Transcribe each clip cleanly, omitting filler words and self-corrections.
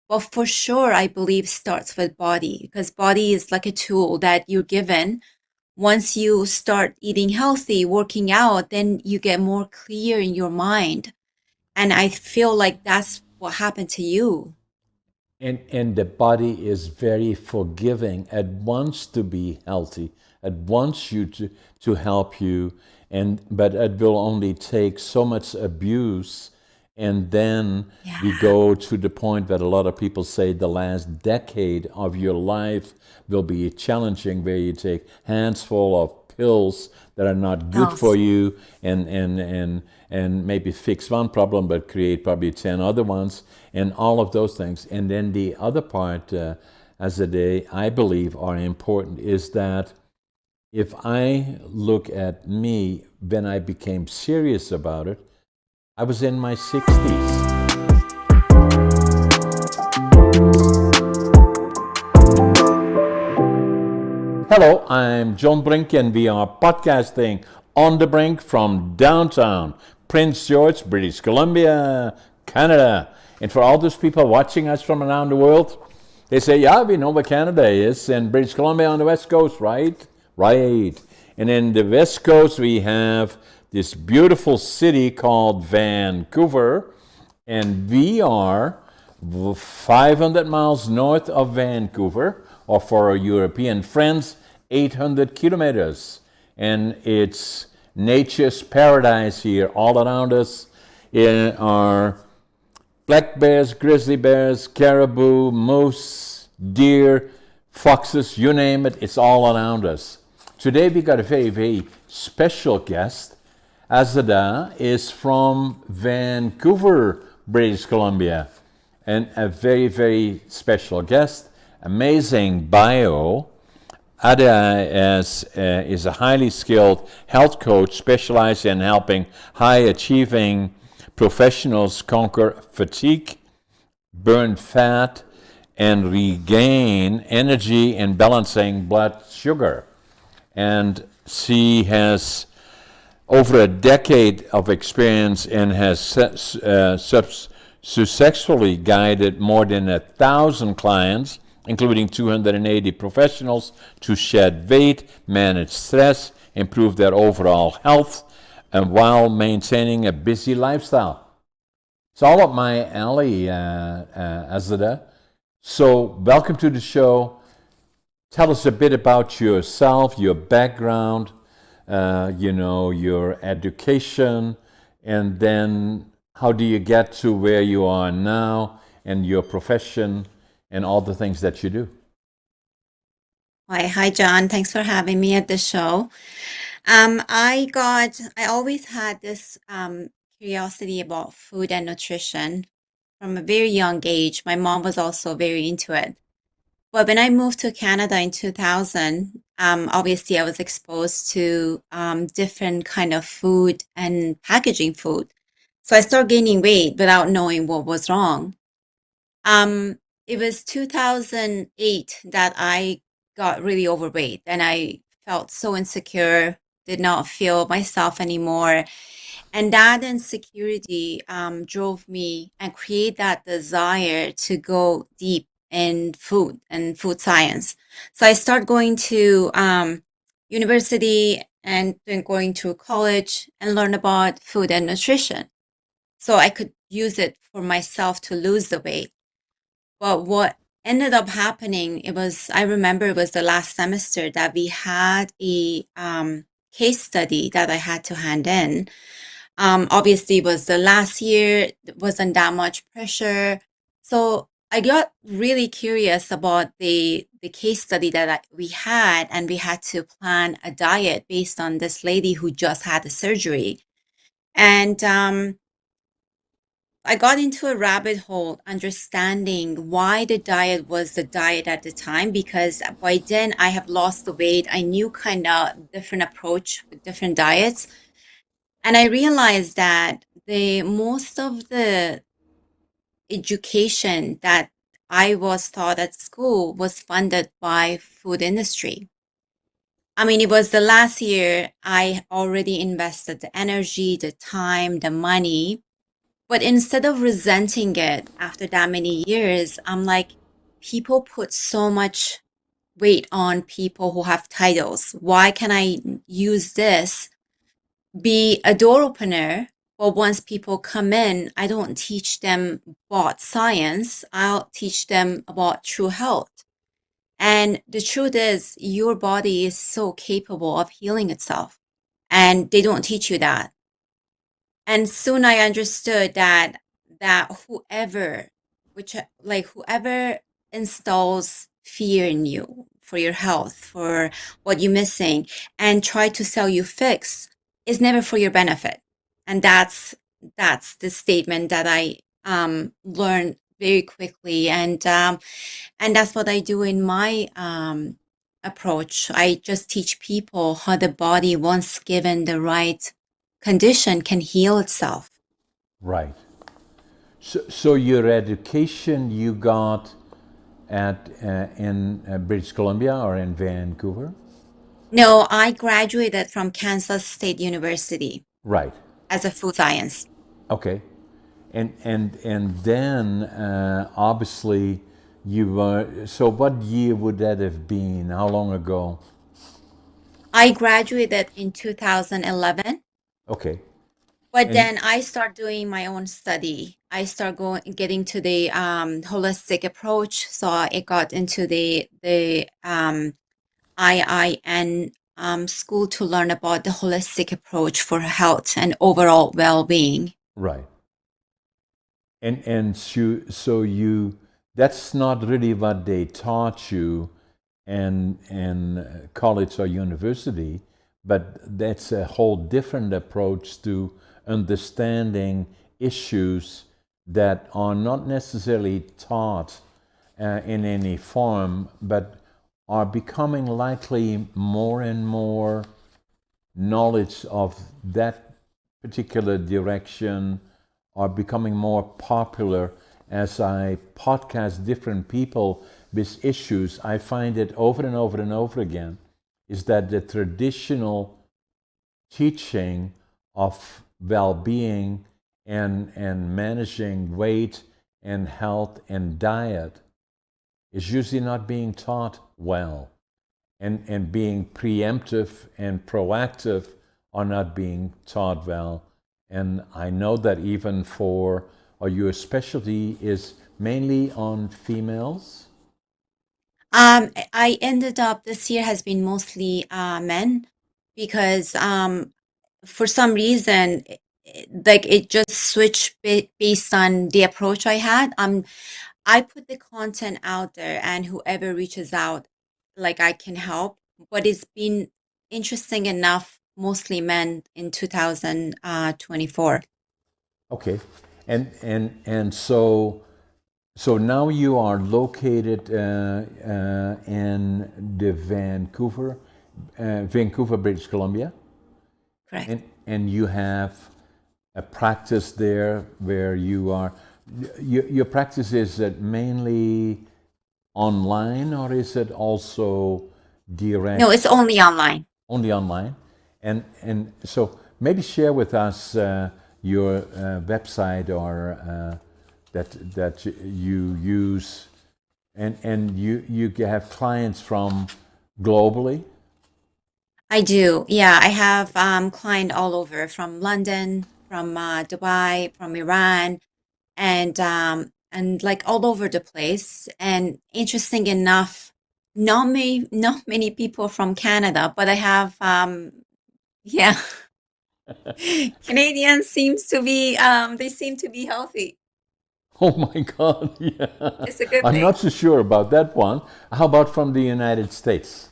But for sure, I believe starts with body because body is like a tool that you're given. Once you start eating healthy, working out, then you get more clear in your mind. And I feel like that's what happened to you. And the body is very forgiving. It wants to be healthy. It wants you to help you, and but it will only take so much abuse, and then we Yeah. go to the point that a lot of people say the last decade of your life will be challenging, where you take hands full of pills that are not good for Else. you, and maybe fix one problem but create probably 10 other ones, and all of those things. And then the other part, as a day I believe are important, is that if I look at me when I became serious about it, I was in my 60s. Hello, I'm John Brink, and we are podcasting on the Brink from downtown Prince George, British Columbia, Canada. And for all those people watching us from around the world, they say, yeah, we know where Canada is, and British Columbia on the West Coast, right? Right. And in the West Coast, we have this beautiful city called Vancouver, and we are 500 miles north of Vancouver, or for our European friends, 800 kilometers. And it's nature's paradise here. All around us are black bears, grizzly bears, caribou, moose, deer, foxes, you name it, it's all around us. Today we got a very, very special guest. Azadeh is from Vancouver, British Columbia, and a very, very special guest. Amazing bio. Ada is a highly skilled health coach specialized in helping high achieving professionals conquer fatigue, burn fat, and regain energy and balancing blood sugar. And she has over a decade of experience and has successfully guided more than 1,000 clients, including 280 professionals, to shed weight, manage stress, improve their overall health, and while maintaining a busy lifestyle. It's all up my alley, Azadeh. So, welcome to the show. Tell us a bit about yourself, your background, your education, and then how do you get to where you are now and your profession and all the things that you do. Hi, John. Thanks for having me at the show. I always had this curiosity about food and nutrition from a very young age. My mom was also very into it. But when I moved to Canada in 2000, obviously I was exposed to different kind of food and packaging food. So I started gaining weight without knowing what was wrong. It was 2008 that I got really overweight and I felt so insecure, did not feel myself anymore. And that insecurity drove me and create that desire to go deep in food and food science. So I started going to university and then going to college and learn about food and nutrition. So I could use it for myself to lose the weight. But what ended up happening, I remember it was the last semester that we had a case study that I had to hand in. Obviously, it was the last year, there wasn't that much pressure. So I got really curious about the case study that we had, and we had to plan a diet based on this lady who just had a surgery. And I got into a rabbit hole understanding why the diet was the diet at the time because by then I have lost the weight. I knew kind of different approach with different diets. And I realized that the most of the education that I was taught at school was funded by food industry. I mean, it was the last year I already invested the energy, the time, the money. But instead of resenting it after that many years, I'm like, people put so much weight on people who have titles. Why can I use this, be a door opener? But once people come in, I don't teach them about science. I'll teach them about true health. And the truth is, your body is so capable of healing itself. And they don't teach you that. And soon I understood that whoever, which like whoever installs fear in you for your health, for what you're missing, and try to sell you fix, is never for your benefit. And that's the statement that I learned very quickly. And that's what I do in my approach. I just teach people how the body, once given the right condition, can heal itself. Right. So your education you got at in British Columbia or in Vancouver? No, I graduated from Kansas State University Right. as a food science. Okay. And then obviously you were. So what year would that have been? How long ago? I graduated in 2011, Okay. but And then I start doing my own study. I start getting to the holistic approach. So I got into the IIN school to learn about the holistic approach for health and overall well-being. right. So you that's not really what they taught you in college or university, but that's a whole different approach to understanding issues that are not necessarily taught in any form, but are becoming likely more and more knowledge of that particular direction are becoming more popular as I podcast different people with issues. I find it over and over and over again is that the traditional teaching of well-being and managing weight and health and diet is usually not being taught well, and being preemptive and proactive are not being taught well. And I know that even for, or your specialty is mainly on females? I ended up this year has been mostly men because for some reason like it just switched based on the approach I had. I put the content out there and whoever reaches out, like I can help. But it's been interesting enough, mostly men in 2024. Okay. And so now you are located in the Vancouver, British Columbia, Correct. and you have a practice there where you are. Your practice is it mainly online or is it also No, direct? it's only online. Only online, and so maybe share with us your website or that you use, and you have clients from globally. I do. Yeah, I have client all over from London, from Dubai, from Iran, and like all over the place. And interesting enough, not many people from Canada, but I have yeah, Canadians seems to be they seem to be healthy. Oh my God! Yeah, It's a good I'm not thing. so sure about that one. How about from the United States?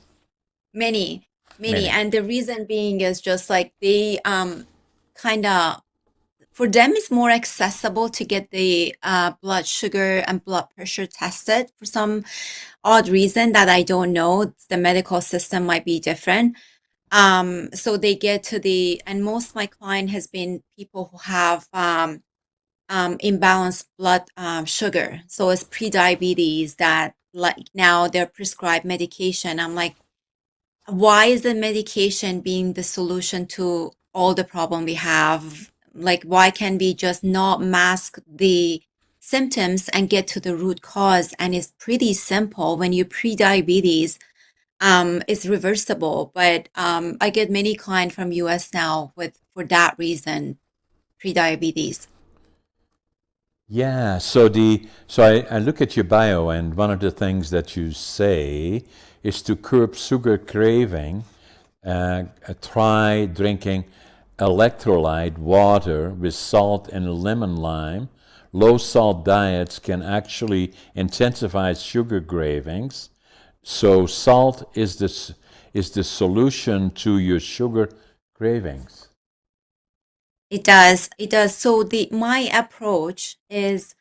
Many, many, Many. and the reason being is just like they kind of, for them it's more accessible to get the blood sugar and blood pressure tested for some odd reason that I don't know. The medical system might be different. So they get to the, and most of my client has been people who have imbalanced blood sugar. So it's pre-diabetes that like now they're prescribed medication. I'm like, why is the medication being the solution to all the problem we have? Like, why can we just not mask the symptoms and get to the root cause? And it's pretty simple. When you pre-diabetes, it's reversible. But I get many clients from US now with for that reason, pre-diabetes. Yeah, so I look at your bio, and one of the things that you say is to curb sugar craving. Try drinking electrolyte water with salt and lemon lime. Low salt diets can actually intensify sugar cravings. So salt is the solution to your sugar cravings. It does. It does. So the my approach is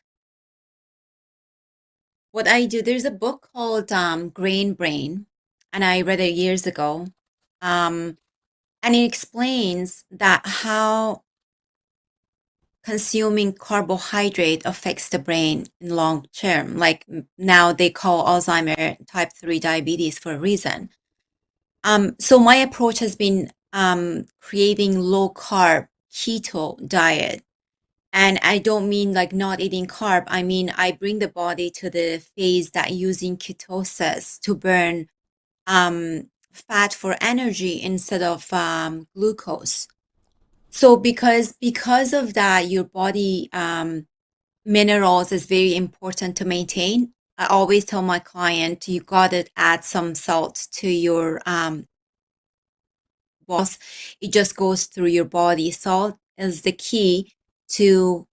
what I do. There's a book called Grain Brain, and I read it years ago. Um, and it explains that how consuming carbohydrate affects the brain in long term. Like now they call Alzheimer type 3 diabetes for a reason. So my approach has been creating low carb keto diet. And I don't mean like not eating carb. I mean, I bring the body to the phase that using ketosis to burn fat for energy instead of glucose. So because of that, your body minerals is very important to maintain. I always tell my client you gotta add some salt to your boss. It just goes through your body. Salt is the key to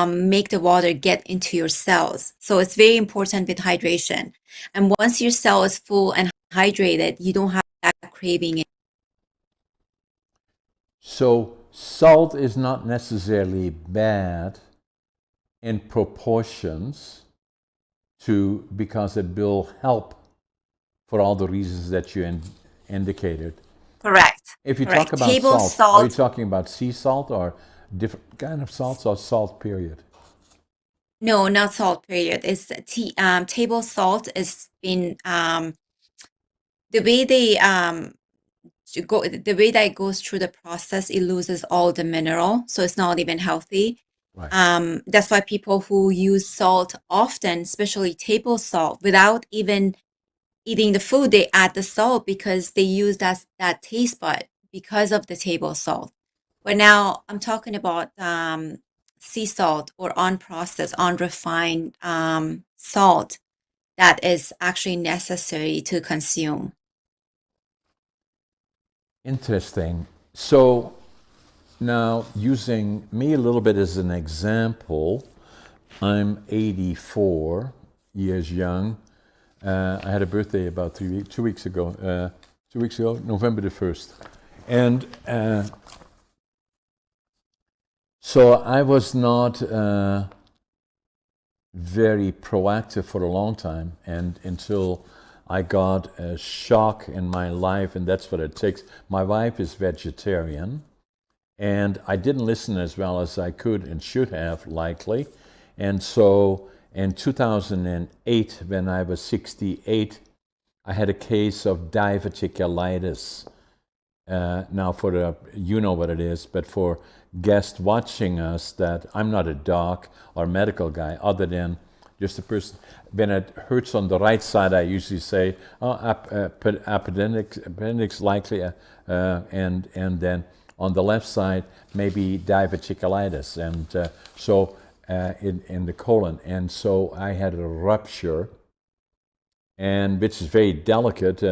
make the water get into your cells. So it's very important with hydration. And once your cell is full and hydrated, you don't have that craving. So salt is not necessarily bad in proportions to because it will help for all the reasons that you indicated. Correct. If you talk Correct. about Table salt, are you salt. talking about sea salt or different kind of salts or salt period? No, not salt period. It's table salt is been the way they the way that it goes through the process, it loses all the mineral, so it's not even healthy. Right. That's why people who use salt often, especially table salt, without even eating the food, they add the salt because they use that taste bud because of the table salt. But now I'm talking about sea salt or unprocessed, unrefined salt that is actually necessary to consume. Interesting. So now using me a little bit as an example, I'm 84 years young. I had a birthday about 2 weeks ago. 2 weeks ago, November the 1st. And so I was not very proactive for a long time, and until I got a shock in my life, and that's what it takes. My wife is vegetarian, and I didn't listen as well as I could and should have, likely. And so in 2008, when I was 68, I had a case of diverticulitis. Now, for the, you know what it is, but for guests watching us, that I'm not a doc or medical guy, other than just a person. When it hurts on the right side, I usually say, "Oh, appendix likely," and then on the left side, maybe diverticulitis, and in the colon, and so I had a rupture, and which is very delicate.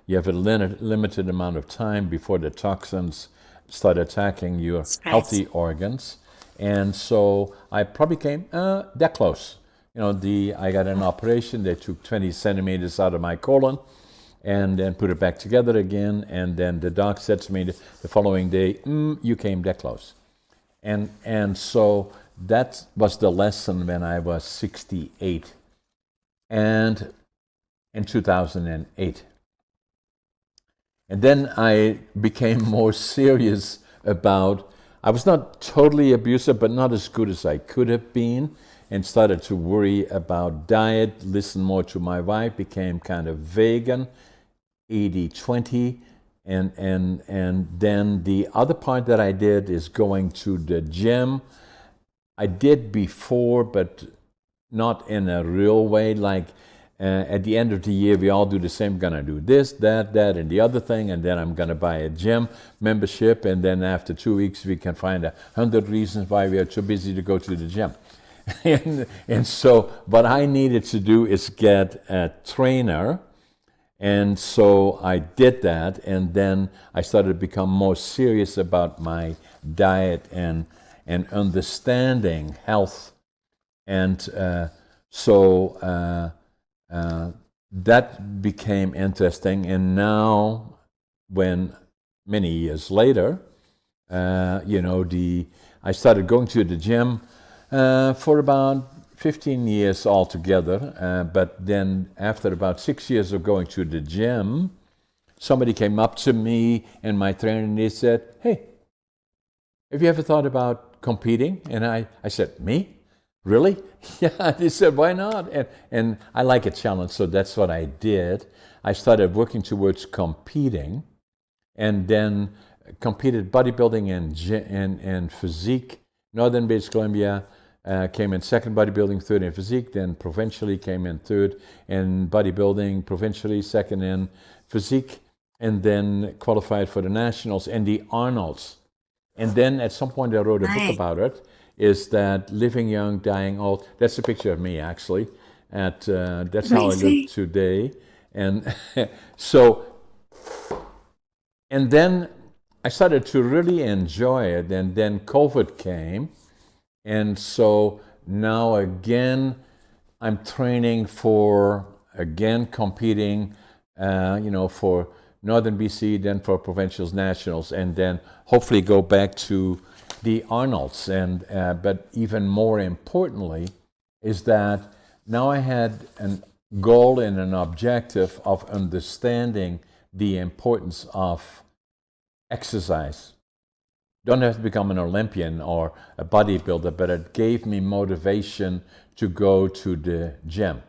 You have a limited amount of time before the toxins start attacking your Stress. healthy organs, and so I probably came that close. I got an operation. They took 20 centimeters out of my colon, and then put it back together again. And then the doc said to me the following day, "You came that close," and so that was the lesson when I was 68, and in 2008. And then I became more serious about, I was not totally abusive, but not as good as I could have been, and started to worry about diet, listen more to my wife, became kind of vegan, 80-20, and then the other part that I did is going to the gym. I did before, but not in a real way. Like at the end of the year, we all do the same. Gonna do this, that, and the other thing, and then I'm gonna buy a gym membership, and then after 2 weeks, we can find 100 reasons why we are too busy to go to the gym. And so, what I needed to do is get a trainer. And so I did that, and then I started to become more serious about my diet and understanding health. And that became interesting. And now, when many years later, I started going to the gym for about 15 years altogether, but then after about 6 years of going to the gym, somebody came up to me and my trainer and they said, "Hey, have you ever thought about competing?" And I said, "Me? Really?" Yeah, they said, "Why not?" And I like a challenge, so that's what I did. I started working towards competing, and then competed bodybuilding and physique. Northern British Columbia came in second bodybuilding, third in physique, then provincially came in third in bodybuilding, provincially second in physique, and then qualified for the nationals and the Arnolds. And then at some point I wrote a book Nice. about it, is that living young, dying old. That's a picture of me, actually. That's how I look Amazing. today. And so, and then I started to really enjoy it, and then COVID came, and so now again, I'm training for, again, competing, for Northern BC, then for provincials, nationals, and then hopefully go back to the Arnolds. And but even more importantly, is that now I had a goal and an objective of understanding the importance of exercise. Don't have to become an Olympian or a bodybuilder, but it gave me motivation to go to the gym.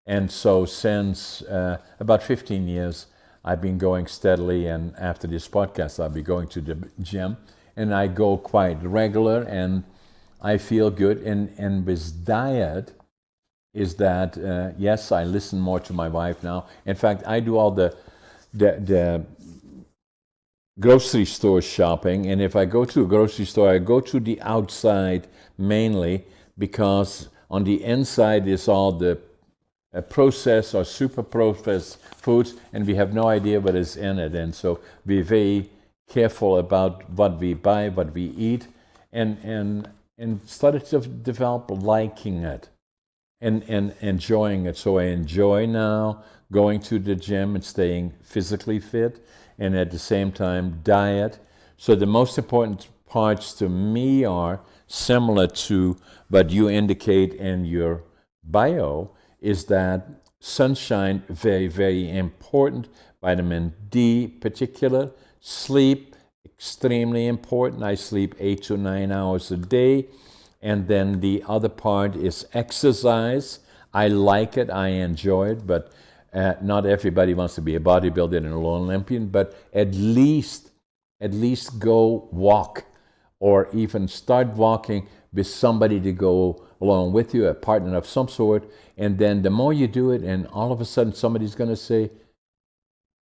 And so since about 15 years, I've been going steadily, and after this podcast, I'll be going to the gym, and I go quite regular, and I feel good. And with diet, is that yes, I listen more to my wife now. In fact, I do all the grocery store shopping, and if I go to a grocery store, I go to the outside mainly because on the inside is all the processed or super processed foods, and we have no idea what is in it. And so we're very careful about what we buy, what we eat, and started to develop liking it and enjoying it. So I enjoy now going to the gym and staying physically fit, and at the same time diet. So the most important parts to me are similar to what you indicate in your bio, is that sunshine, very, very important. Vitamin D particular. Sleep, extremely important. I sleep 8 to 9 hours a day. And then the other part is exercise. I like it, I enjoy it, but not everybody wants to be a bodybuilder and an Olympian, but at least go walk, or even start walking with somebody to go along with you, a partner of some sort. And then the more you do it, and all of a sudden somebody's going to say,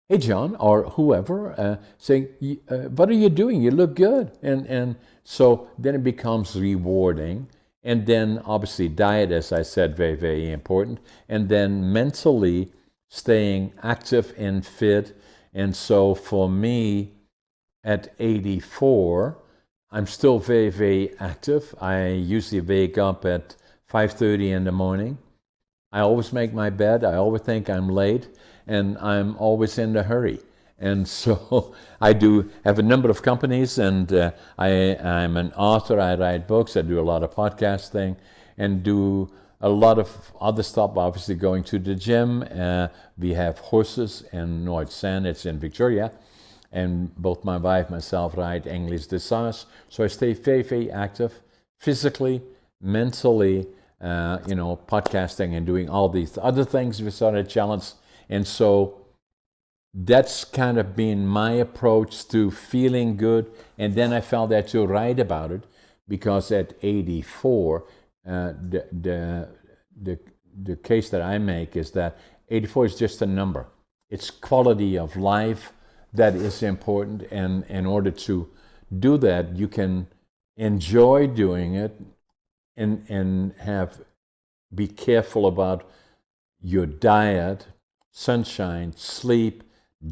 "Hey, John," or whoever, saying, "What are you doing? You look good." And so then it becomes rewarding. And then obviously diet, as I said, very, very important. And then mentally staying active and fit. And so for me, at 84, I'm still very, very active. I usually wake up at 5:30 in the morning. I always make my bed. I always think I'm late, and I'm always in a hurry. And so I do have a number of companies, and I'm an author. I write books. I do a lot of podcasting and do a lot of other stuff, obviously going to the gym. We have horses in North Sand. It's in Victoria. And both my wife and myself ride English dressage. So I stay very, very active physically, mentally, podcasting and doing all these other things without a challenge. And so that's kind of been my approach to feeling good. And then I felt that you're right about it, because at 84, the the case that I make is that 84 is just a number. It's quality of life that is important, and in order to do that, you can enjoy doing it, and have be careful about your diet, sunshine, sleep,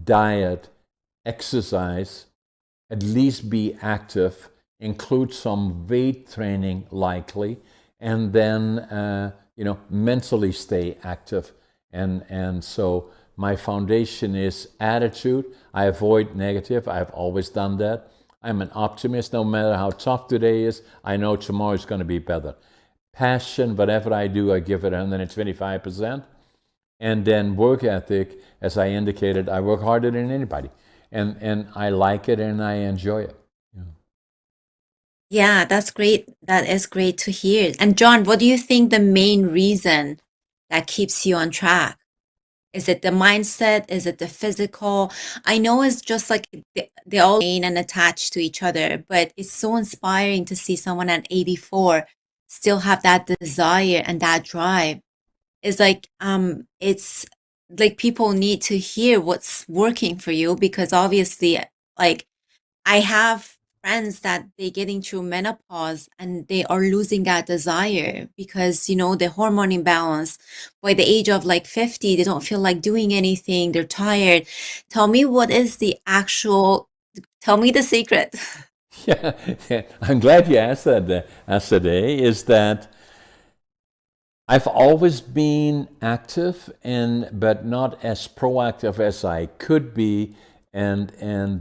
diet, exercise, at least be active, include some weight training likely, and then mentally stay active. And so my foundation is attitude. I avoid negative. I've always done that. I'm an optimist. No matter how tough today is, I know tomorrow is going to be better. Passion, whatever I do, I give it 125%. And then work ethic, as I indicated, I work harder than anybody. And I like it and I enjoy it. Yeah. Yeah, that's great. That is great to hear. And John, what do you think the main reason that keeps you on track? Is it the mindset? Is it the physical? I know it's just like they all main and attached to each other, but it's so inspiring to see someone at 84 still have that desire and that drive. It's like people need to hear what's working for you, because obviously, like, I have friends that they getting through menopause and they are losing that desire because, the hormone imbalance. By the age of like 50, they don't feel like doing anything. They're tired. Tell me tell me the secret. Yeah, yeah. I'm glad you asked that, Azadeh, is that I've always been active, but not as proactive as I could be, and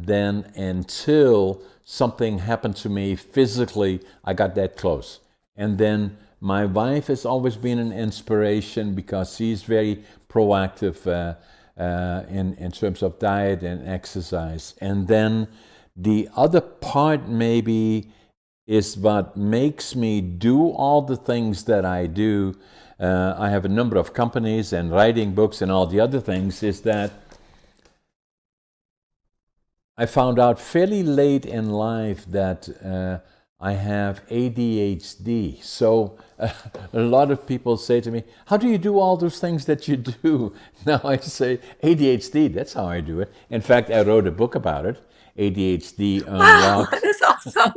then until something happened to me physically, I got that close. And then my wife has always been an inspiration because she's very proactive in terms of diet and exercise. And then the other part maybe is what makes me do all the things that I do. I have a number of companies and writing books and all the other things, is that I found out fairly late in life that I have ADHD. So a lot of people say to me, how do you do all those things that you do? Now I say, ADHD, that's how I do it. In fact, I wrote a book about it, ADHD Wow, Unlocked. that's awesome.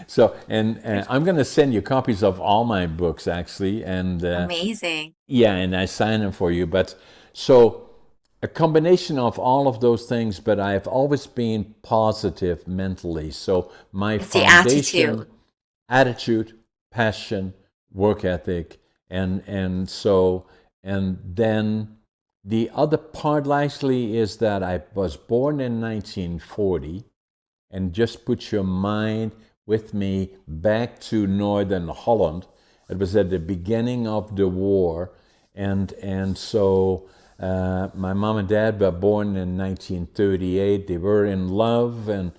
So, and I'm going to send you copies of all my books, actually, and Amazing. yeah, and I sign them for you. But so a combination of all of those things, but I've always been positive mentally. So my It's the foundation, attitude. attitude, passion, work ethic, and then the other part likely is that I was born in 1940, and just put your mind with me back to Northern Holland. It was at the beginning of the war, and so my mom and dad were born in 1938. They were in love and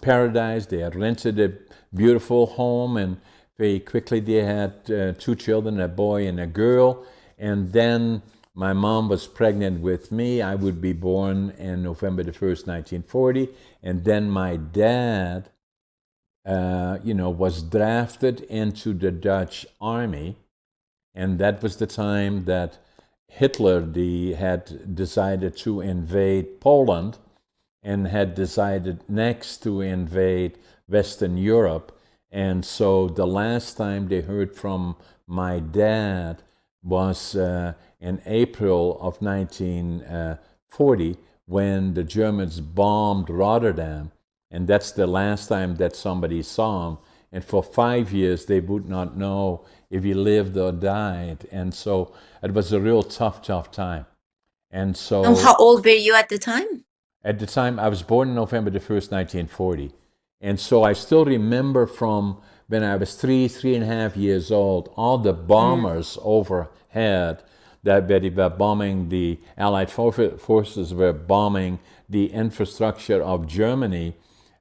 paradise. They had rented a beautiful home, and very quickly they had two children, a boy and a girl. And then my mom was pregnant with me. I would be born in November the 1st, 1940. And then my dad, was drafted into the Dutch army. And that was the time that Hitler had decided to invade Poland and had decided next to invade Western Europe. And so the last time they heard from my dad was in April of 1940, when the Germans bombed Rotterdam. And that's the last time that somebody saw him. And for 5 years, they would not know if he lived or died. And so it was a real tough, tough time. And How so old were you at the time? at the time, I was born on November the 1st, 1940. And so I still remember from when I was 3.5 years old, all the Mm. bombers overhead that they were bombing, the Allied forces were bombing the infrastructure of Germany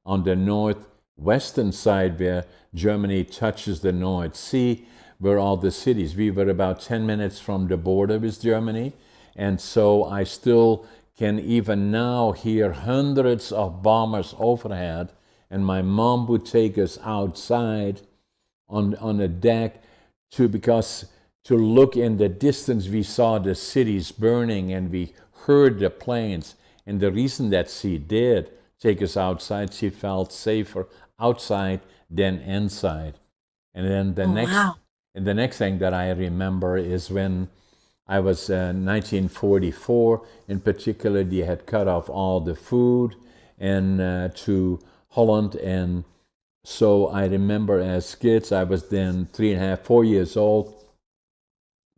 on the northwestern side, where Germany touches the North Sea, were all the cities. We were about 10 minutes from the border with Germany. And so I still can even now hear hundreds of bombers overhead, and my mom would take us outside on the deck because to look in the distance we saw the cities burning and we heard the planes. And the reason that she did take us outside, she felt safer outside than inside. And then Oh, wow. the next thing that I remember is when I was 1944. In particular, they had cut off all the food and to Holland. And so I remember as kids, I was then 3.5, 4 years old.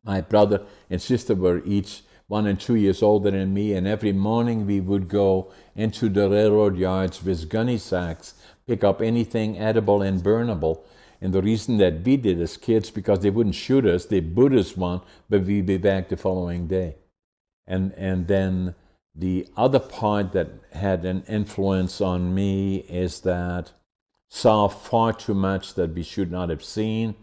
My brother and sister were each 1 and 2 years older than me, and every morning we would go into the railroad yards with gunny sacks, pick up anything edible and burnable. And the reason that we did as kids, because they wouldn't shoot us, they boot us one, but we'd be back the following day. And then the other part that had an influence on me is that saw far too much that we should not have seen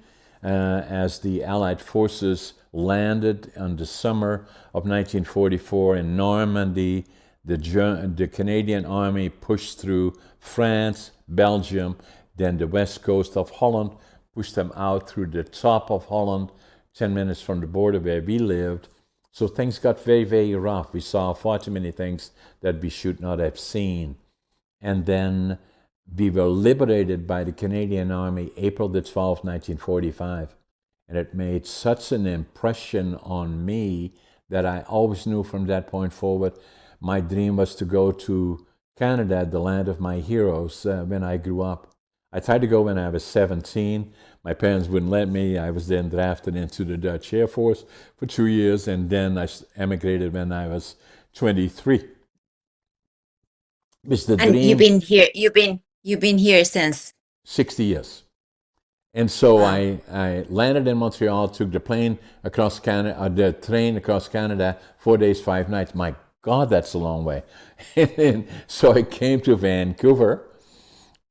as the Allied forces landed in the summer of 1944 in Normandy. The Canadian Army pushed through France, Belgium, then the west coast of Holland, pushed them out through the top of Holland, 10 minutes from the border where we lived. So things got very, very rough. We saw far too many things that we should not have seen. And then we were liberated by the Canadian Army April the 12th, 1945. And it made such an impression on me that I always knew from that point forward, my dream was to go to Canada, the land of my heroes, when I grew up. I tried to go when I was 17. My parents wouldn't let me. I was then drafted into the Dutch Air Force for 2 years, and then I emigrated when I was 23. It's the And dream, you've been here since. 60 years. And so Wow. I landed in Montreal, took the plane across Canada, the train across Canada, 4 days, 5 nights. My God, that's a long way. And so I came to Vancouver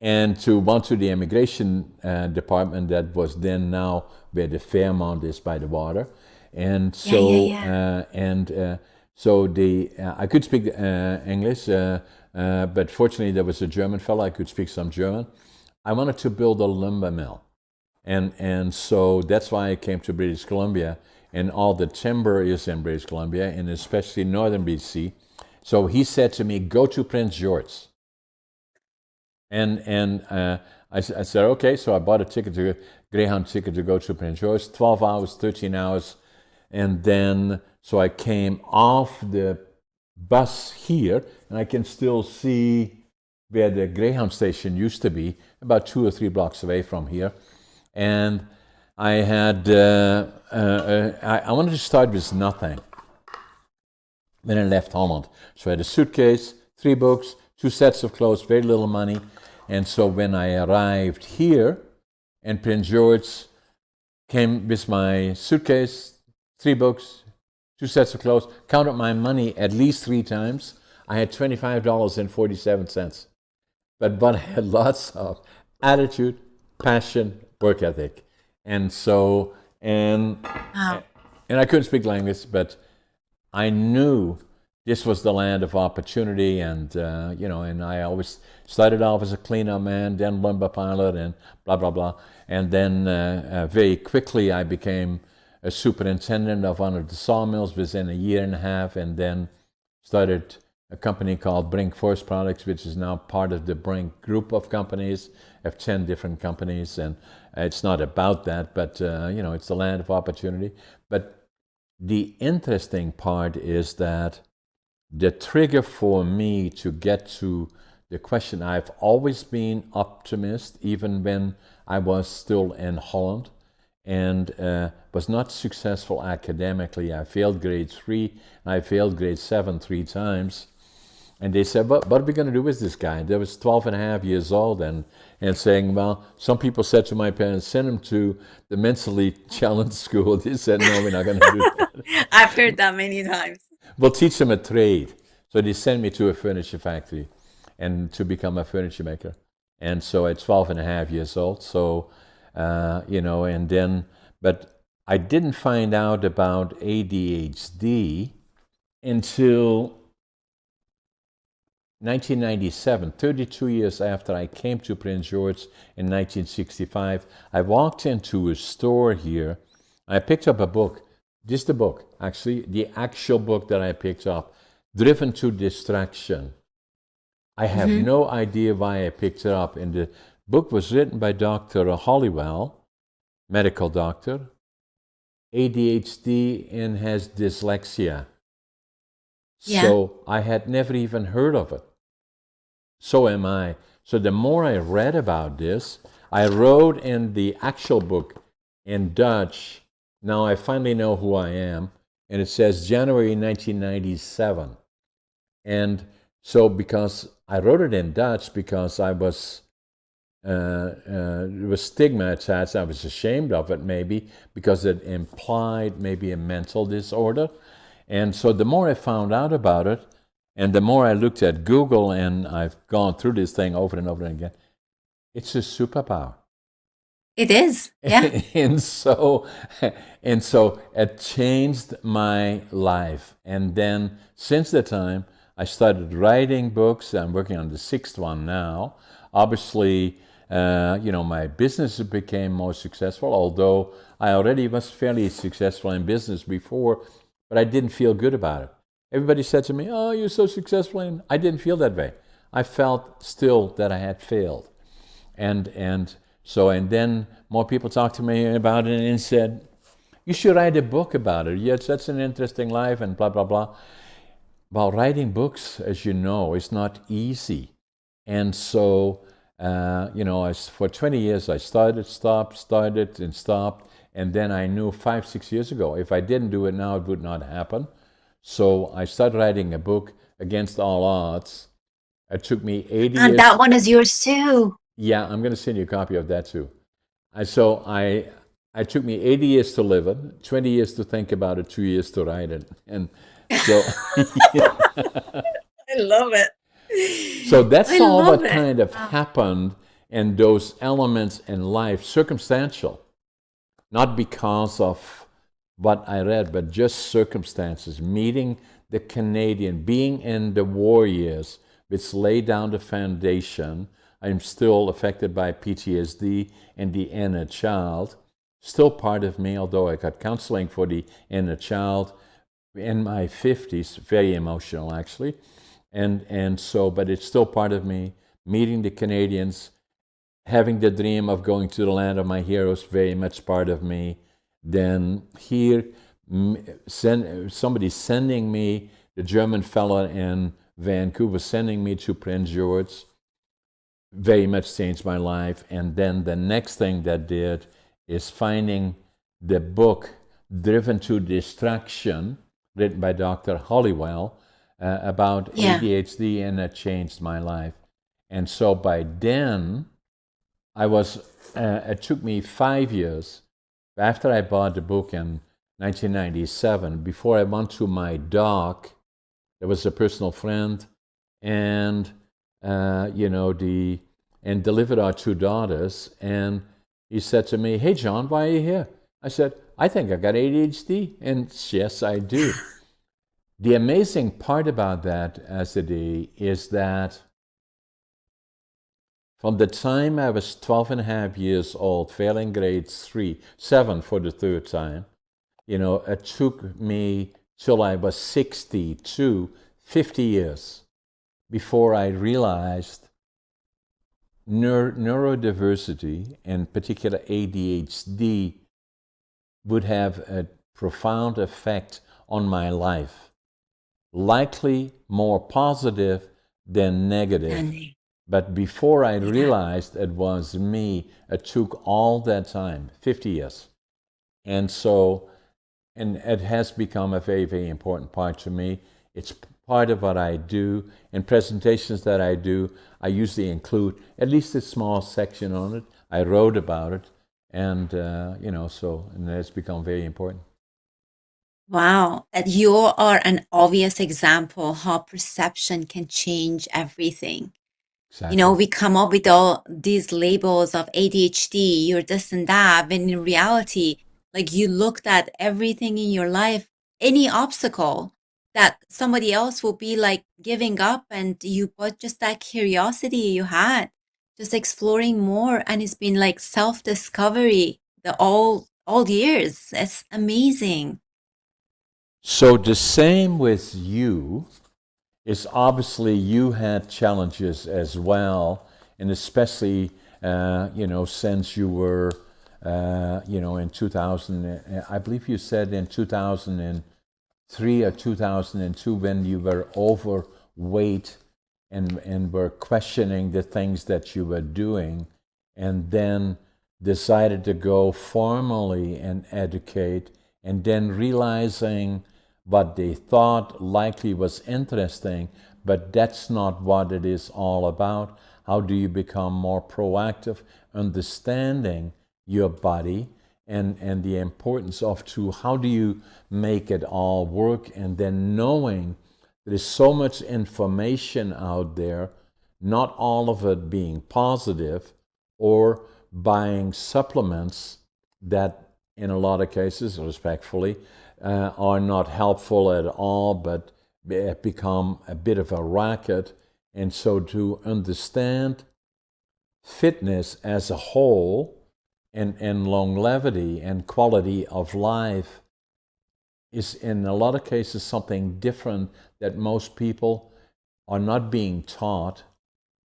and went to the immigration department that was then now where the Fairmont is by the water. And Yeah, yeah, so yeah. I could speak English, but fortunately there was a German fellow. I could speak some German. I wanted to build a lumber mill. And so that's why I came to British Columbia, and all the timber is in British Columbia, and especially northern BC. So he said to me, "Go to Prince George," and I said, "Okay." So I bought a Greyhound ticket to go to Prince George, 12 hours, 13 hours, and then so I came off the bus here, and I can still see where the Greyhound station used to be, about 2 or 3 blocks away from here. And I had, I wanted to start with nothing when I left Holland. So I had a suitcase, 3 books, 2 sets of clothes, very little money. And so when I arrived here in Prince George, came with my suitcase, 3 books, 2 sets of clothes, counted my money at least 3 times. I had $25.47. But I had lots of attitude, passion, work ethic. And so, Wow. and I couldn't speak language, but I knew this was the land of opportunity. And, and I always started off as a cleanup man, then lumber pilot, and blah, blah, blah. And then very quickly I became a superintendent of one of the sawmills within a year and a half, and then started a company called Brink Forest Products, which is now part of the Brink group of companies. I have 10 different companies, and it's not about that, but it's the land of opportunity. But the interesting part is that the trigger for me to get to the question, I've always been optimist, even when I was still in Holland, and was not successful academically. I failed grade 3, and I failed grade 7 3 times. And they said, what are we going to do with this guy? And I was 12 and a half years old, and saying, well, some people said to my parents, send him to the mentally challenged school. They said, no, we're not going to do that. I've heard that many times. We'll teach him a trade. So they sent me to a furniture factory and to become a furniture maker. And so at 12 and a half years old. So, but I didn't find out about ADHD until 1997, 32 years after I came to Prince George in 1965, I walked into a store here. I picked up a book, just a book, actually, the actual book that I picked up, Driven to Distraction. I have Mm-hmm. no idea why I picked it up. And the book was written by Dr. Hollywell, medical doctor, ADHD, and has dyslexia. Yeah. So I had never even heard of it. So am I. So the more I read about this, I wrote in the actual book in Dutch. Now I finally know who I am. And it says January 1997. And so because I wrote it in Dutch because I was it was stigma attached. I was ashamed of it, maybe because it implied maybe a mental disorder. And so the more I found out about it, and the more I looked at Google, and I've gone through this thing over and over again, it's a superpower. It is. Yeah. and so and so it changed my life. And then since that time, I started writing books. I'm working on the sixth one now. Obviously, my business became more successful, although I already was fairly successful in business before, but I didn't feel good about it. Everybody said to me, "Oh, you're so successful," and I didn't feel that way. I felt still that I had failed. And then more people talked to me about it and said, "You should write a book about it. Yes, that's an interesting life," and blah blah blah. Well, writing books, as you know, is not easy. And so, for 20 years I started, stopped, started, and stopped. And then I knew 5, 6 years ago, if I didn't do it now, it would not happen. So I started writing a book against all odds. It took me 80 And that years. one is yours too. Yeah, I'm going to send you a copy of that too. I took me 80 years to live it, 20 years to think about it, 2 years to write it. And so I love it. so that's I all love what it. kind of Wow. happened in those elements in life, circumstantial, not because of what I read, but just circumstances, meeting the Canadian, being in the war years, which laid down the foundation. I'm still affected by PTSD and the inner child, still part of me, although I got counseling for the inner child in my 50s, very emotional actually. And so, but it's still part of me. Meeting the Canadians, having the dream of going to the land of my heroes, very much part of me. Then here, somebody sending me, the German fellow in Vancouver sending me to Prince George, very much changed my life. And then the next thing that did is finding the book Driven to Distraction, written by Dr. Hollywell, about Yeah. ADHD, and it changed my life. And so by then, it took me 5 years after I bought the book in 1997, before I went to my doc. There was a personal friend, and and delivered our two daughters. And he said to me, "Hey, John, why are you here?" I said, "I think I got ADHD." And yes, I do. The amazing part about that, Azadeh, is that from the time I was 12 and a half years old, failing grade 7 for the third time, it took me till I was 62, 50 years before I realized neurodiversity, in particular ADHD, would have a profound effect on my life. Likely more positive than negative. Danny. But before I Yeah. realized it was me, it took all that time, 50 years. And so, and it has become a very, very important part to me. It's part of what I do. In presentations that I do, I usually include at least a small section on it. I wrote about it. And, and it's become very important. Wow. And you are an obvious example how perception can change everything. Exactly. We come up with all these labels of ADHD, you're this and that, when in reality, like you looked at everything in your life, any obstacle, that somebody else will be like giving up, and you but just that curiosity you had, just exploring more, and it's been like self-discovery the all years. It's amazing. So the same with you is obviously you had challenges as well, and especially since you were in 2000, I believe you said in 2003 or 2002 when you were overweight and were questioning the things that you were doing, and then decided to go formally and educate, and then realizing what they thought likely was interesting, but that's not what it is all about. How do you become more proactive, understanding your body and the importance of to how do you make it all work, and then knowing there's so much information out there, not all of it being positive, or buying supplements that, in a lot of cases, respectfully, are not helpful at all, but become a bit of a racket. And so to understand fitness as a whole and longevity and quality of life is in a lot of cases something different that most people are not being taught,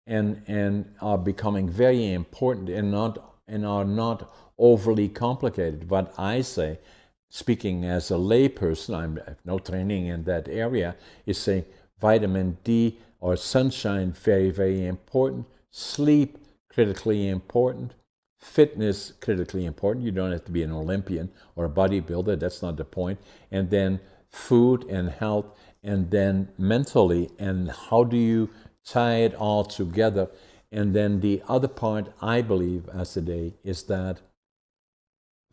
and are becoming very important, and are not overly complicated. What I say, speaking as a layperson, I have no training in that area, is saying vitamin D or sunshine, very, very important. Sleep, critically important. Fitness, critically important. You don't have to be an Olympian or a bodybuilder, that's not the point. And then food and health, and then mentally, and how do you tie it all together. And then the other part, I believe, Azadeh, is that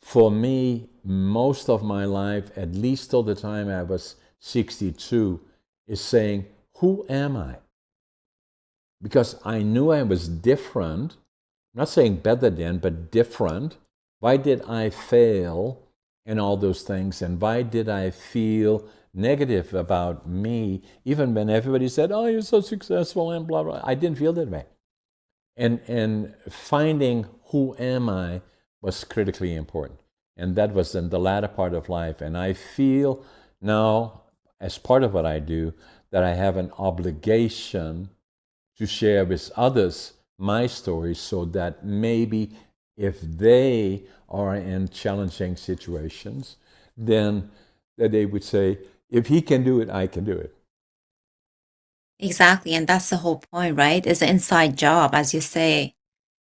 for me, most of my life, at least till the time I was 62, is saying, who am I? Because I knew I was different. I'm not saying better than, but different. Why did I fail and all those things? And why did I feel negative about me, even when everybody said, oh, you're so successful and blah, blah. I didn't feel that way. And finding who am I was critically important. And that was in the latter part of life. And I feel now, as part of what I do, that I have an obligation to share with others my story, so that maybe if they are in challenging situations, then that they would say, if he can do it, I can do it. Exactly, and that's the whole point, right? It's an inside job, as you say.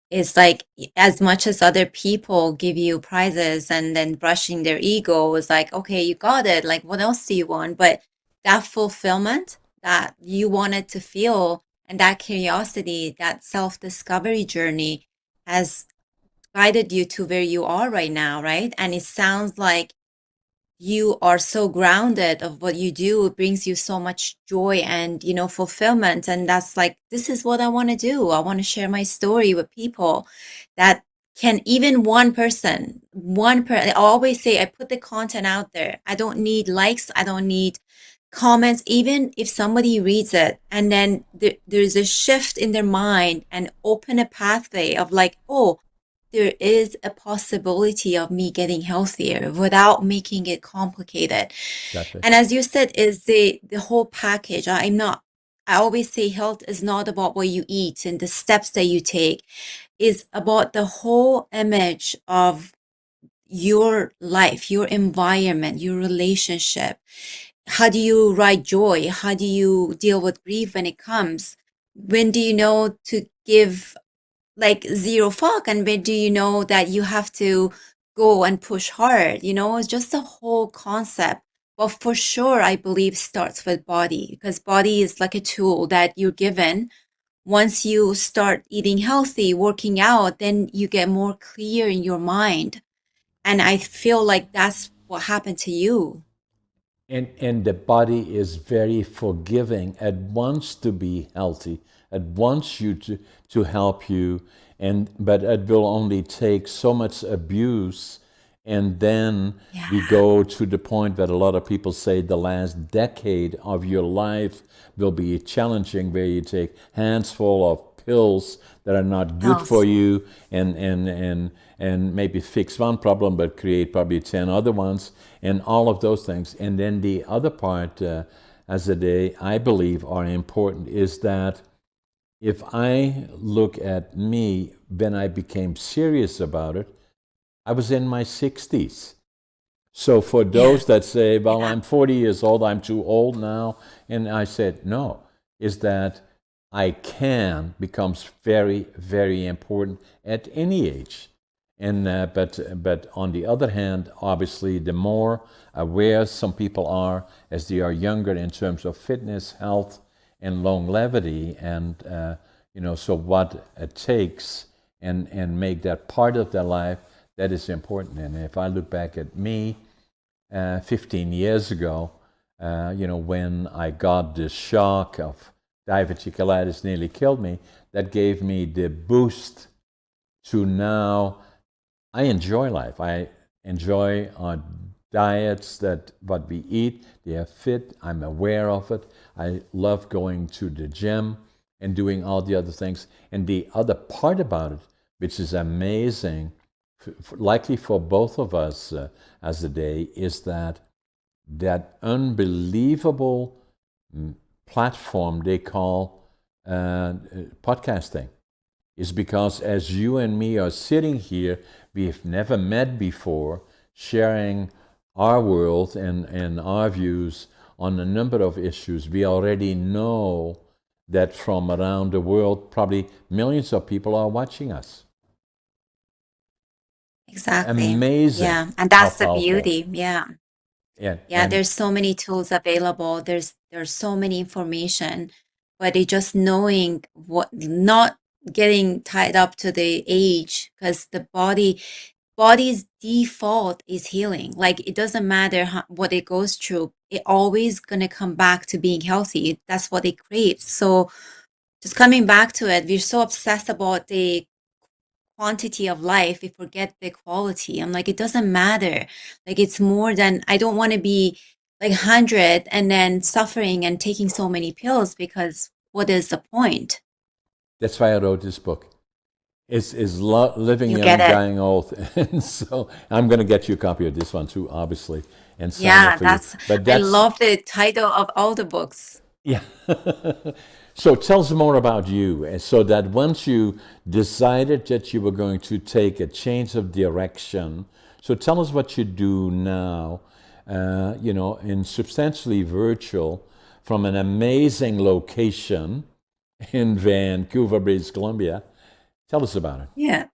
It's like as much as other people give you prizes and then brushing their ego is like, okay, you got it. Like, what else do you want? But that fulfillment that you wanted to feel, and that curiosity, that self-discovery journey has guided you to where you are right now, right? And it sounds like you are so grounded of what you do. It brings you so much joy and, fulfillment. And that's like, this is what I want to do. I want to share my story with people that can, even I always say, I put the content out there. I don't need likes. I don't need comments. Even if somebody reads it and then there's a shift in their mind and open a pathway of like, oh, there is a possibility of me getting healthier without making it complicated. Exactly. And as you said, is the whole package. I always say health is not about what you eat and the steps that you take, is about the whole image of your life, your environment, your relationship. How do you ride joy? How do you deal with grief when it comes? When do you know to give like zero fuck, and when do you know that you have to go and push hard? It's just a whole concept. But for sure, I believe starts with body, because body is like a tool that you're given. Once you start eating healthy, working out, then you get more clear in your mind, and I feel like that's what happened to you. And the body is very forgiving. It wants to be healthy. It wants you to help you, but it will only take so much abuse And then Yeah. we go to the point that a lot of people say the last decade of your life will be challenging, where you take hands full of pills that are not good for Health. you, and maybe fix one problem but create probably 10 other ones, and all of those things. And then the other part, as a day, I believe are important, is that if I look at me when I became serious about it, I was in my 60s. So for Yeah. those that say, well, Yeah. I'm 40 years old, I'm too old now, and I said, no, is that I can becomes very, very important at any age. And but on the other hand, obviously, the more aware some people are as they are younger in terms of fitness, health, and longevity, and so what it takes, and make that part of their life, that is important. And if I look back at me, 15 years ago, when I got the shock of diverticulitis nearly killed me, that gave me the boost to now I enjoy life. I enjoy our diets, that what we eat, they are fit. I'm aware of it. I love going to the gym and doing all the other things. And the other part about it, which is amazing, likely for both of us as a day, is that unbelievable platform they call podcasting, is because as you and me are sitting here, we've never met before, sharing our world and our views on a number of issues. We already know that from around the world, probably millions of people are watching us. Exactly. Amazing Yeah. And how that's the powerful. beauty. Yeah. Yeah, And there's so many tools available. There's so many information, but it just knowing what, not getting tied up to the age, because the body's default is healing. Like it doesn't matter what it goes through, it always gonna come back to being healthy. That's what it craves. So just coming back to it, we're so obsessed about the quantity of life, we forget the quality. I'm like, it doesn't matter. Like, it's more than, I don't want to be like 100 and then suffering and taking so many pills, because what is the point? that's why I wrote this book. Living You get young, it? dying old. And so I'm going to get you a copy of this one too, obviously, and sign it Yeah, for you. that's, But I that's, love the title of all the books. yeah. So tell us more about you. And so that once you decided that you were going to take a change of direction, so tell us what you do now, in substantially virtual, from an amazing location in Vancouver, British Columbia. Tell us about it. Yeah.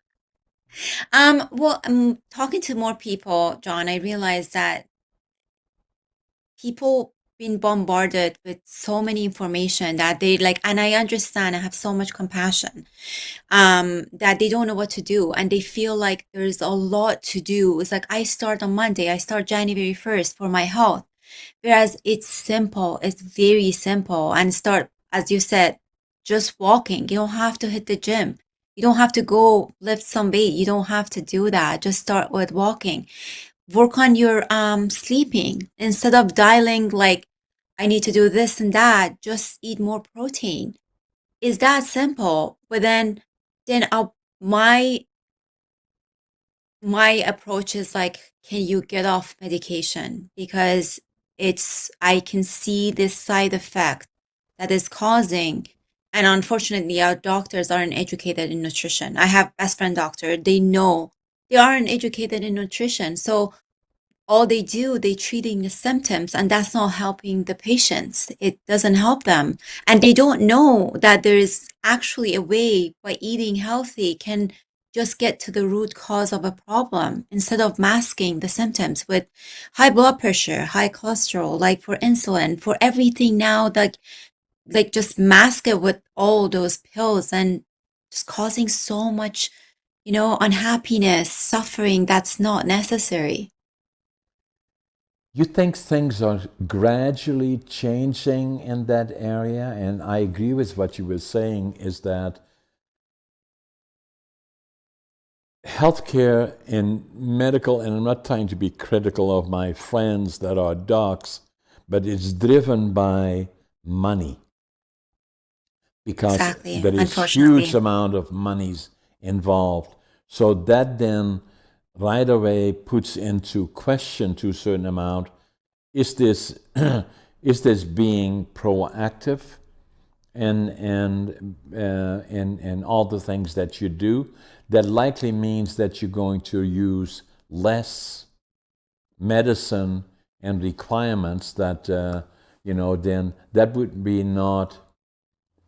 Well, I'm talking to more people, John. I realized that people been bombarded with so many information that they like, and I understand, I have so much compassion, that they don't know what to do, and they feel like there's a lot to do. It's like, I start on Monday, I start January 1st for my health, whereas it's simple, it's very simple. And start, as you said, just walking. You don't have to hit the gym, you don't have to go lift some weight, you don't have to do that. Just start with walking. Work on your sleeping. Instead of dialing like, I need to do this and that, just eat more protein. Is that simple? But then my approach is like, can you get off medication? Because I can see this side effect that is causing, and unfortunately, our doctors aren't educated in nutrition. I have best friend doctor, they know, they aren't educated in nutrition. So all they do, they treating the symptoms, and that's not helping the patients. It doesn't help them. And they don't know that there is actually a way, by eating healthy, can just get to the root cause of a problem instead of masking the symptoms with high blood pressure, high cholesterol, like for insulin, for everything now, like just mask it with all those pills, and just causing so much, unhappiness, suffering that's not necessary. You think things are gradually changing in that area? And I agree with what you were saying, is that healthcare and medical, and I'm not trying to be critical of my friends that are docs, but it's driven by money because Exactly. there is huge Unfortunately. amount of monies involved. So that then right away puts into question to a certain amount, is this is this being proactive and all the things that you do, that likely means that you're going to use less medicine and requirements that then that would be not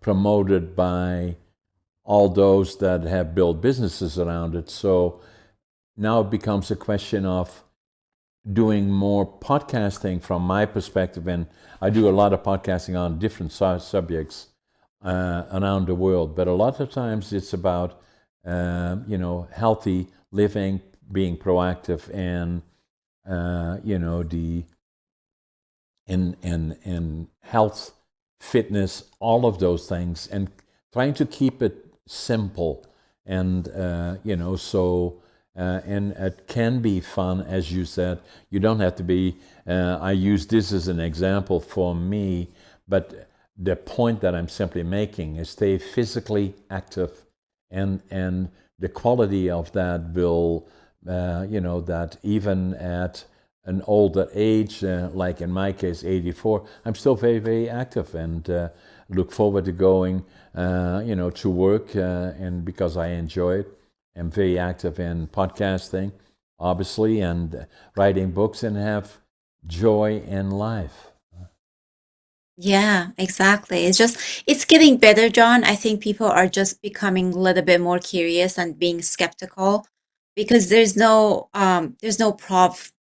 promoted by all those that have built businesses around it. So now it becomes a question of doing more podcasting from my perspective, and I do a lot of podcasting on different subjects around the world. But a lot of times it's about healthy living, being proactive, and the in health, fitness, all of those things, and trying to keep it simple, and and it can be fun, as you said. You don't have to be. I use this as an example for me, but the point that I'm simply making is stay physically active, and the quality of that will, that even at an older age, like in my case, 84, I'm still very, very active, and look forward to going, to work, and because I enjoy it, I'm very active in podcasting, obviously, and writing books, and have joy in life. Yeah, exactly. It's getting better, John. I think people are just becoming a little bit more curious and being skeptical because there's no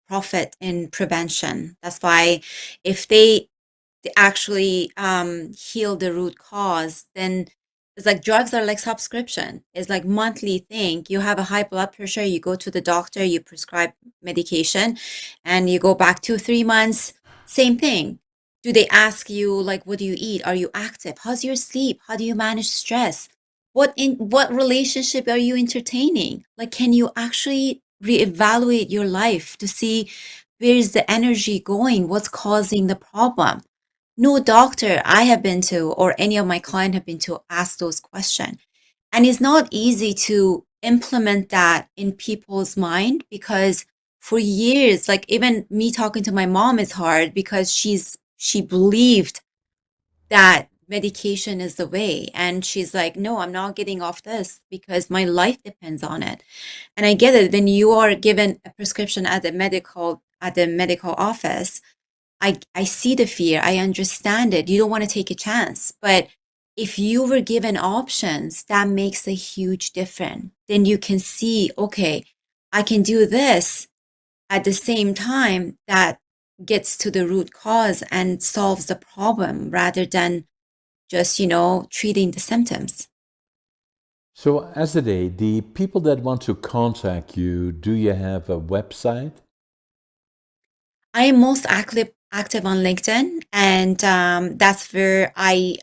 profit in prevention. That's why if they actually heal the root cause, then it's like drugs are like subscription. It's like monthly thing. You have a high blood pressure, you go to the doctor, you prescribe medication, and you go back 2, 3 months, same thing. Do they ask you like what do you eat? Are you active? How's your sleep? How do you manage stress? What relationship are you entertaining? Like can you actually reevaluate your life to see where is the energy going? What's causing the problem? No doctor I have been to or any of my clients have been to ask those questions. And it's not easy to implement that in people's mind because for years, like even me talking to my mom is hard because she believed that medication is the way. And she's like, no, I'm not getting off this because my life depends on it. And I get it. When you are given a prescription at the medical office, I see the fear. I understand it. You don't want to take a chance. But if you were given options, that makes a huge difference. Then you can see, okay, I can do this at the same time that gets to the root cause and solves the problem rather than just, treating the symptoms. So, as a day, the people that want to contact you, do you have a website? I am most active on LinkedIn, and that's where I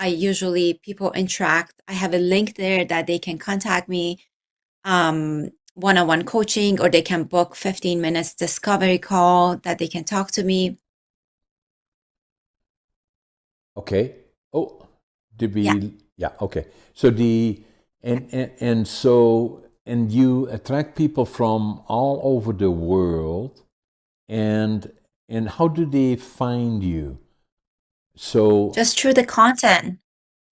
usually people interact. I have a link there that they can contact me, one-on-one coaching, or they can book 15 minutes discovery call that they can talk to me. Okay. Oh, did Yeah, we? Yeah. Okay. So and you attract people from all over the world, and how do they find you? So just through the content.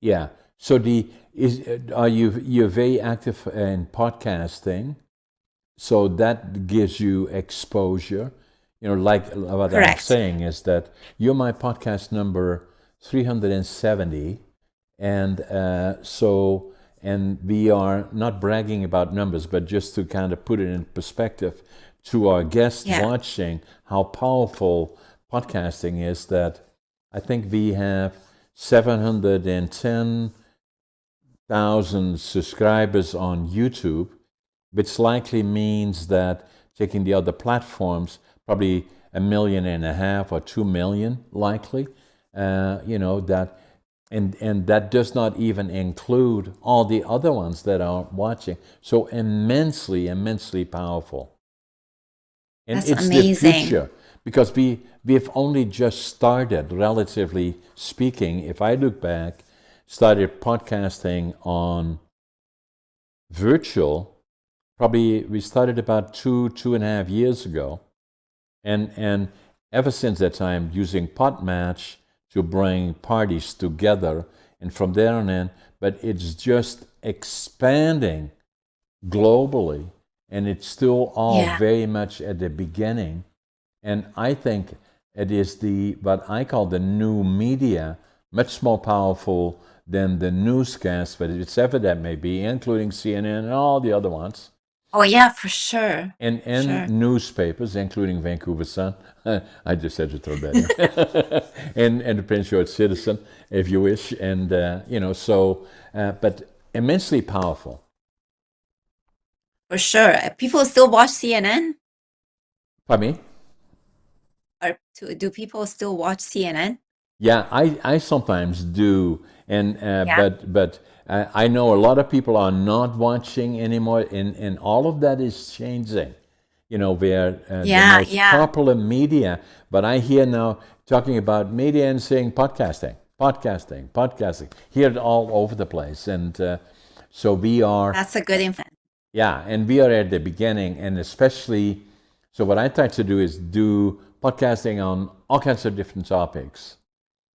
yeah. So the is are you're very active in podcasting? So that gives you exposure. Like what I'm Correct. saying is that you're my podcast number 370, and and we are not bragging about numbers, but just to kind of put it in perspective to our guests Yeah. watching how powerful podcasting is. That I think we have 710,000 subscribers on YouTube, which likely means that taking the other platforms, probably 1.5 million or 2 million likely, that And that does not even include all the other ones that are watching. So immensely powerful. And That's it's the amazing. future, because we've only just started, relatively speaking. If I look back, started podcasting on virtual, probably we started about 2.5 years ago, and ever since that time, using Podmatch to bring parties together, and from there on in, but it's just expanding globally, and it's still all Yeah. very much at the beginning. And I think it is the what I call the new media, much more powerful than the newscast, but whichever that may be, including CNN and all the other ones, Oh yeah, for sure. For and sure. newspapers, including Vancouver Sun. I just had to throw that in, and the Prince George Citizen, if you wish, and but immensely powerful. For sure. People still watch CNN? Pardon me? Or do people still watch CNN? Yeah, I sometimes do, and Yeah. but I know a lot of people are not watching anymore, and all of that is changing. Where the Yeah, most yeah. popular media, but I hear now talking about media and saying podcasting, hear it all over the place, and so we are. That's a good info. Yeah, and we are at the beginning, and especially, so what I try to do is do podcasting on all kinds of different topics,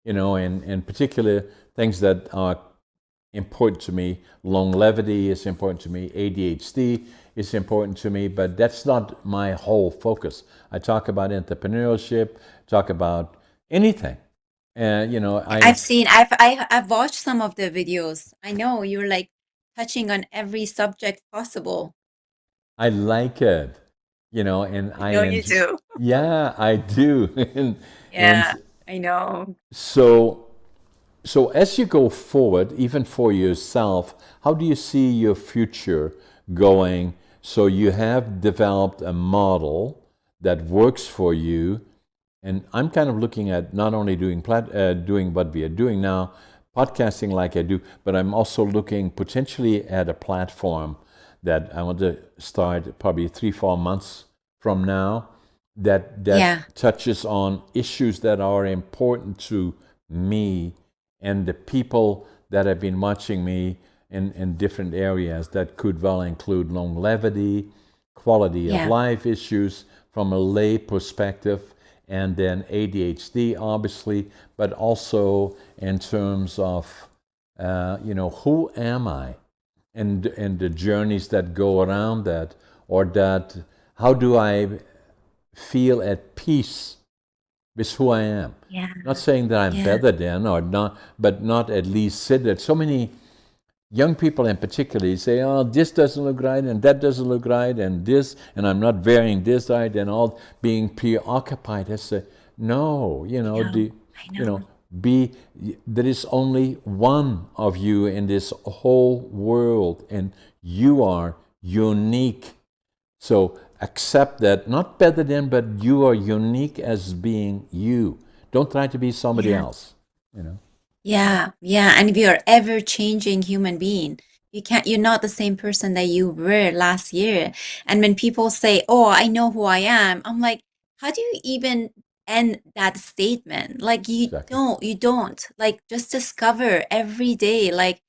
and particular things that are important to me. Longevity is important to me. ADHD is important to me, but that's not my whole focus. I talk about entrepreneurship, talk about anything. And, I've seen, I've watched some of the videos. I know you're like touching on every subject possible. I like it, and I I know you enjoy, do. yeah, I do. Yeah, And I know. so, so as you go forward, even for yourself, how do you see your future going? So you have developed a model that works for you, and I'm kind of looking at not only doing what we are doing now, podcasting like I do, but I'm also looking potentially at a platform that I want to start probably 3-4 months from now, Yeah, that touches on issues that are important to me and the people that have been watching me in different areas that could well include longevity, quality of yeah, life issues from a lay perspective, and then ADHD, obviously, but also in terms of, who am I? And the journeys that go around that, or that, how do I feel at peace with who I am? yeah, Not saying that I'm yeah, better than or not, but not at least sit there. So many young people in particular say, oh, this doesn't look right and that doesn't look right and this, and I'm not wearing this right, and all being preoccupied. I say, no, I know, I you know, know. be, there is only one of you in this whole world, and you are unique. So accept that, not better than, but you are unique as being you. Don't try to be somebody Yeah, else, you know. yeah, yeah. And we are ever changing human being. You're not the same person that you were last year. And when people say, "Oh, I know who I am," I'm like, how do you even end that statement? Like Exactly. you don't. Like just discover every day. Like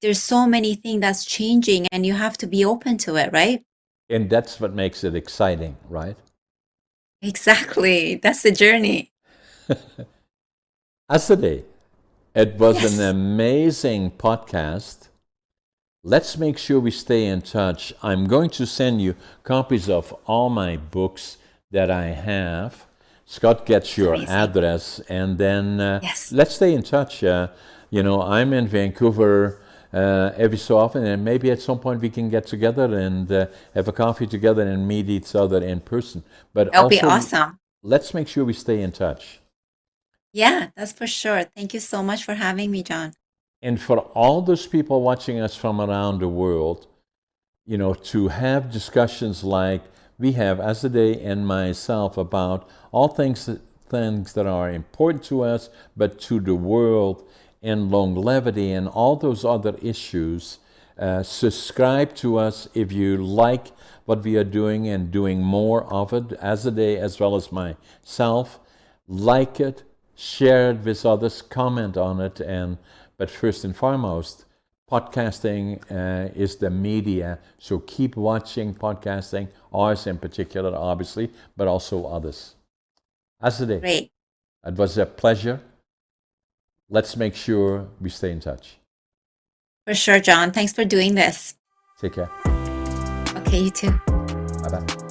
there's so many things that's changing and you have to be open to it, right? And that's what makes it exciting, right? Exactly. That's the journey. Azadeh, it was an Yes. amazing podcast. Let's make sure we stay in touch. I'm going to send you copies of all my books that I have. Scott gets That's your amazing. address, and then Yes. let's stay in touch. I'm in Vancouver every so often, and maybe at some point we can get together and have a coffee together and meet each other in person. But That'll be also, awesome. let's make sure we stay in touch. Yeah, that's for sure. Thank you so much for having me, John. And for all those people watching us from around the world, to have discussions like we have, Azadeh and myself, about all things that are important to us, but to the world, and longevity and all those other issues. Subscribe to us if you like what we are doing and doing more of it, Azadeh as well as myself. Like it, share it with others, comment on it, but first and foremost, podcasting is the media, so keep watching podcasting, ours in particular, obviously, but also others. Azadeh, Great. it was a pleasure. Let's make sure we stay in touch. For sure, John. Thanks for doing this. Take care. Okay, you too. Bye bye.